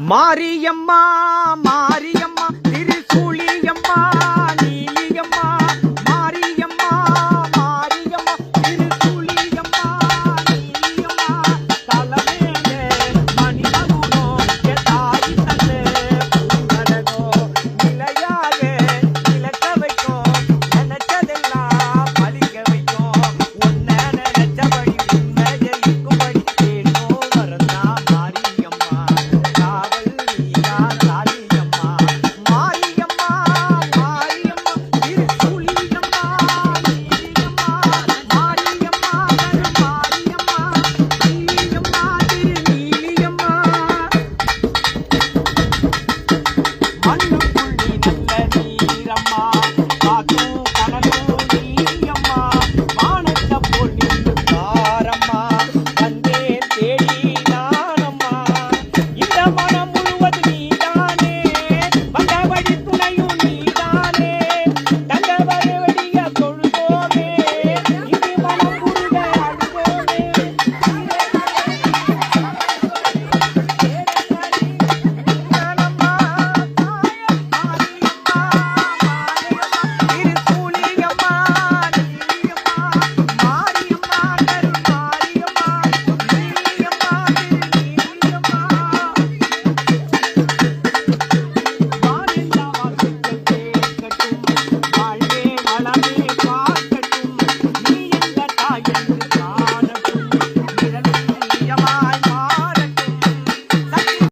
மாரியம்மா மாரியம்மா திருசூலியம்மா நீலியம்மா மாரியம்மா மாரியம்மா திருசூலியம்மா நீலியம்மா தலைமேலே மணிமகுடோ தாய் தந்தே பூங்கடகோ நிலையாக நிலக்க வைக்கும் நினைச்சதெல்லாம் பலிக்க வைக்கும் உன்னை நினைச்சபடி உண்மை ஜெயிக்கும்படி தேனோ வரந்தா மாரியம்மா மண்ணு